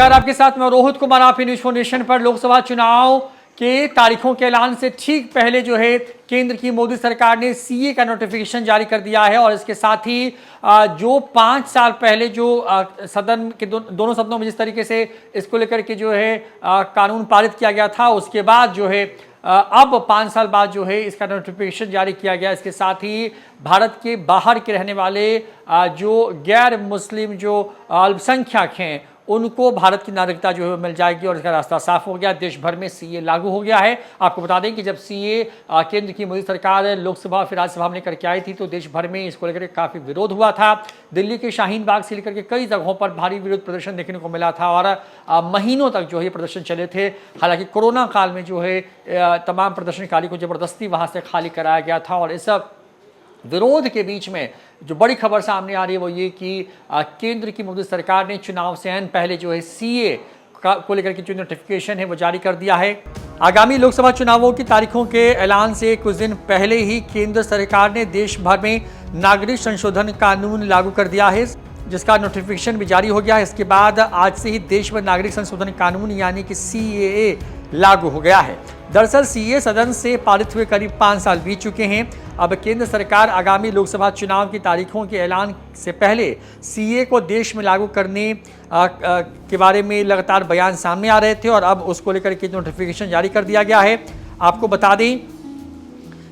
नमस्कार, आपके साथ मैं रोहित कुमार। आप न्यूज़ फॉर नेशन पर लोकसभा चुनाव के तारीखों के ऐलान से ठीक पहले जो है केंद्र की मोदी सरकार ने सीए का नोटिफिकेशन जारी कर दिया है और इसके साथ ही जो 5 साल पहले जो सदन के दोनों सदनों में जिस तरीके से इसको लेकर के जो है कानून पारित किया गया था, उसके बाद जो है अब 5 साल बाद जो है इसका नोटिफिकेशन जारी किया गया। इसके साथ ही भारत के बाहर के रहने वाले जो गैर मुस्लिम जो अल्पसंख्यक हैं उनको भारत की नागरिकता जो है मिल जाएगी और इसका रास्ता साफ हो गया। देश भर में सीए लागू हो गया है। आपको बता दें कि जब सीए केंद्र की मोदी सरकार लोकसभा फिर राज्यसभा में लेकर के आई थी तो देश भर में इसको लेकर काफी विरोध हुआ था। दिल्ली के शाहीन बाग से लेकर के कई जगहों पर भारी विरोध प्रदर्शन देखने को मिला था और महीनों तक जो है प्रदर्शन चले थे। हालांकि कोरोना काल में जो है तमाम प्रदर्शनकारी को जबरदस्ती वहां से खाली कराया गया था और इस विरोध के बीच में जो बड़ी खबर सामने आ रही है वो ये कि केंद्र की मोदी सरकार ने चुनाव से पहले जो है सीए को लेकर के जो नोटिफिकेशन है वो जारी कर दिया है। आगामी लोकसभा चुनावों की तारीखों के ऐलान से कुछ दिन पहले ही केंद्र सरकार ने देश भर में नागरिक संशोधन कानून लागू कर दिया है, जिसका नोटिफिकेशन भी जारी हो गया है। इसके बाद आज से ही देश में नागरिक संशोधन कानून यानी कि सीएए लागू हो गया है। दरअसल सीए सदन से पारित हुए करीब 5 साल बीत चुके हैं। अब केंद्र सरकार आगामी लोकसभा चुनाव की तारीखों के ऐलान से पहले सीए को देश में लागू करने के बारे में लगातार बयान सामने आ रहे थे और अब उसको लेकर के नोटिफिकेशन जारी कर दिया गया है। आपको बता दें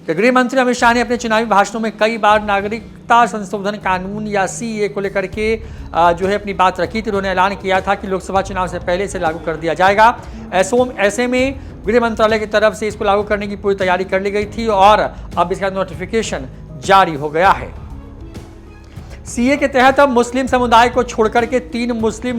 कि गृह मंत्री अमित शाह ने अपने चुनावी भाषणों में कई बार नागरिकता संशोधन कानून या सीए को लेकर के जो है अपनी बात रखी थी। उन्होंने ऐलान किया था कि लोकसभा चुनाव से पहले इसे लागू कर दिया जाएगा। ऐसे में गृह मंत्रालय की तरफ से इसको लागू करने की पूरी तैयारी कर ली गई थी और अब इसका नोटिफिकेशन जारी हो गया है। सीए के तहत अब मुस्लिम समुदाय को छोड़कर के 3 मुस्लिम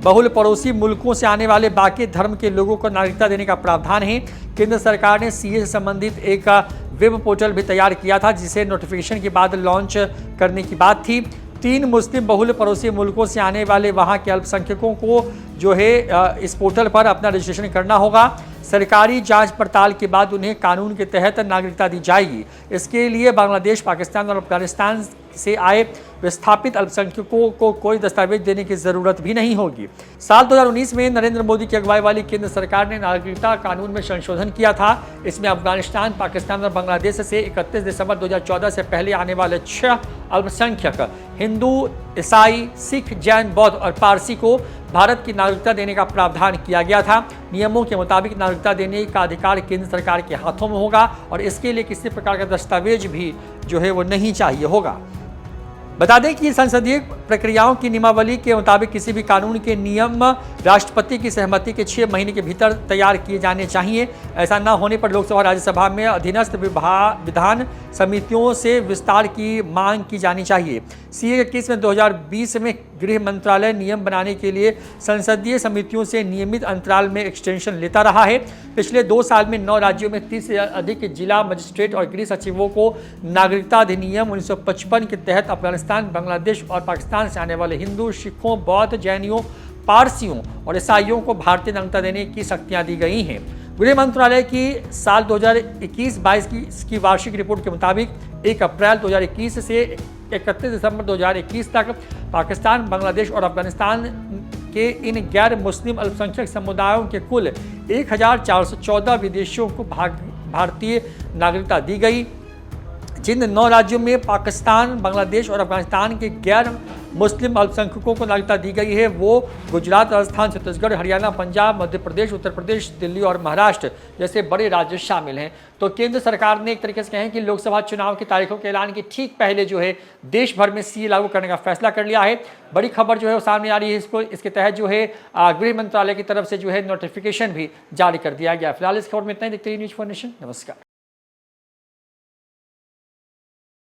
बहुल पड़ोसी मुल्कों से आने वाले बाकी धर्म के लोगों को नागरिकता देने का प्रावधान है। केंद्र सरकार ने सीए से संबंधित एक वेब पोर्टल भी तैयार किया था, जिसे नोटिफिकेशन के बाद लॉन्च करने की बात थी। 3 मुस्लिम बहुल पड़ोसी मुल्कों से आने वाले वहां के अल्पसंख्यकों को जो है इस पोर्टल पर अपना रजिस्ट्रेशन करना होगा। सरकारी जांच पड़ताल के बाद उन्हें कानून के तहत नागरिकता दी जाएगी। इसके लिए बांग्लादेश, पाकिस्तान और अफगानिस्तान से आए विस्थापित अल्पसंख्यकों को कोई दस्तावेज देने की जरूरत भी नहीं होगी। साल 2019 में नरेंद्र मोदी की अगुवाई वाली केंद्र सरकार ने नागरिकता कानून में संशोधन किया था। इसमें अफगानिस्तान, पाकिस्तान और बांग्लादेश से 31 दिसंबर 2014 से पहले आने वाले 6 अल्पसंख्यक हिंदू, ईसाई, सिख, जैन, बौद्ध और पारसी को भारत की नागरिकता देने का प्रावधान किया गया था। नियमों के मुताबिक नागरिकता देने का अधिकार केंद्र सरकार के हाथों में होगा और इसके लिए किसी प्रकार का दस्तावेज भी जो है वो नहीं चाहिए होगा। बता दें कि संसदीय प्रक्रियाओं की नियमावली के मुताबिक किसी भी कानून के नियम राष्ट्रपति की सहमति के 6 महीने के भीतर तैयार किए जाने चाहिए। ऐसा न होने पर लोकसभा राज्यसभा में अधीनस्थ विधान समितियों से विस्तार की मांग की जानी चाहिए। सीए के केस में 2020 में गृह मंत्रालय नियम बनाने के लिए संसदीय समितियों से नियमित अंतराल में एक्सटेंशन लेता रहा है। पिछले 2 साल में 9 राज्यों में 30 से अधिक जिला मजिस्ट्रेट और गृह सचिवों को नागरिकता अधिनियम 1955 के तहत अफगानिस्तान, बांग्लादेश और पाकिस्तान से आने वाले हिंदू, सिखों, बौद्ध, जैनियों, पारसियों और ईसाइयों को भारतीय नागरिकता देने की शक्तियां दी गई हैं। गृह मंत्रालय की साल 2021-22 की वार्षिक रिपोर्ट के मुताबिक 1 अप्रैल 2021 से 31 दिसंबर 2021 तक पाकिस्तान, बांग्लादेश और अफगानिस्तान के इन गैर मुस्लिम अल्पसंख्यक समुदायों के कुल 1414 विदेशियों को भारतीय नागरिकता दी गई। जिन 9 राज्यों में पाकिस्तान, बांग्लादेश और अफगानिस्तान के गैर मुस्लिम अल्पसंख्यकों को नागरिकता दी गई है वो गुजरात, राजस्थान, छत्तीसगढ़, हरियाणा, पंजाब, मध्य प्रदेश, उत्तर प्रदेश, दिल्ली और महाराष्ट्र जैसे बड़े राज्य शामिल हैं। तो केंद्र सरकार ने एक तरीके से कहें कि लोकसभा चुनाव की तारीखों के ऐलान के ठीक पहले जो है देश भर में सीए लागू करने का फैसला कर लिया है। बड़ी खबर जो है वो सामने आ रही है। इसके तहत जो है गृह मंत्रालय की तरफ से जो है नोटिफिकेशन भी जारी कर दिया गया। फिलहाल इस खबर में इतना ही। देखते रहिए न्यूज़ फॉर नेशन। नमस्कार।